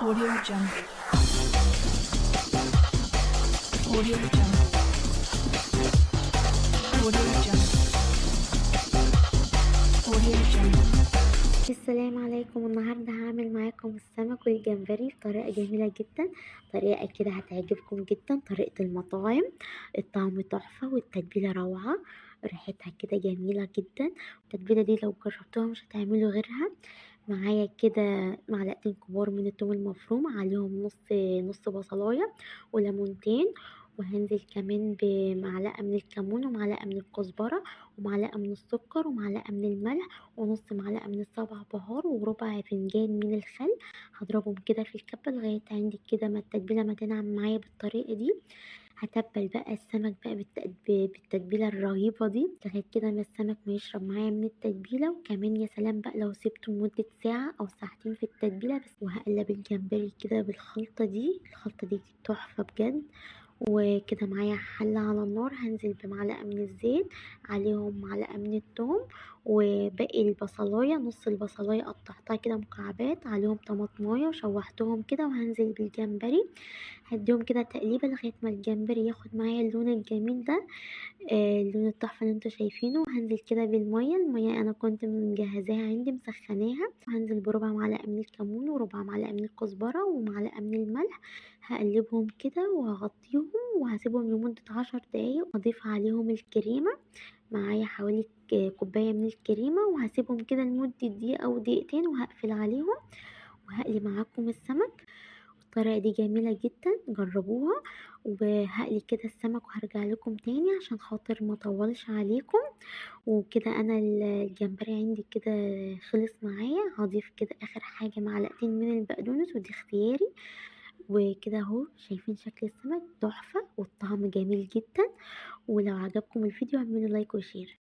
Audio Jungle. Audio Jungle. Audio Jungle. Audio Jungle. السلام عليكم. النهاردة هعمل معاكم السمك والجمبري بطريقة جميلة جدا، طريقة كده هتعجبكم جدا، طريقة المطاعم. الطعم تحفة والتتبيلة روعة، ريحتها كده جميلة جدا. التتبيلة دي لو جربتوها مش هتعملوا غيرها. معايا كده معلقتين كبار من الثوم المفروم، عليهم نص بصلاية وليمونتين، وهنزل كمان بمعلقة من الكمون ومعلقة من الكزبرة ومعلقة من السكر ومعلقة من الملح ونص معلقة من السبع بهار وربع فنجان من الخل. هضربهم كده في الكبة لغاية عندك كده ما التتبيلة ما تنعم معايا بالطريقة دي. هتبل بقى السمك بقى بالتتبيلة الرهيبة دي لغاية كده ما السمك ما يشرب معايا من التتبيلة. وكمان يا سلام بقى لو سبته لمدة ساعة أو ساعتين في التتبيلة بس. وهقلب الجمبري كده بالخلطة دي، الخلطة دي تحفة بجد. وكده معايا حلة على النار، هنزل بمعلقة من الزيت، عليهم معلقة من الثوم، وباقي البصلاية نص البصلاية قطعتها كده مكعبات، عليهم طماطماية وشوحتهم كده، وهنزل بالجمبري هديهم كده تقليبة لغاية ما الجمبري ياخد معايا اللون الجميل ده، اللون التحفة اللي انتوا شايفينه. وهنزل كده المية انا كنت مجهزاها عندي مسخناها. وهنزل بربع معلقة من الكمون وربع معلقة من الكزبرة ومعلقة من الملح. هقلبهم كده وهغطيهم وهسيبهم لمدة 10 دقايق، واضيف عليهم الكريمة. معايا حوالي كوباية من الكريمة، وهسيبهم كده لمدة دقيقة أو دقيقتين وهقفل عليهم. وهقلي معاكم السمك. الطريقة دي جميلة جدا، جربوها. وهقلي كده السمك وهرجع لكم تاني عشان خاطر ما اطولش عليكم. وكده انا الجمبري عندي كده خلص معايا. هضيف كده اخر حاجة معلقتين من البقدونس، ودي اختياري. وكده اهو شايفين شكل السمك تحفة والطعم جميل جدا. ولو عجبكم الفيديو اعملوا لايك وشير.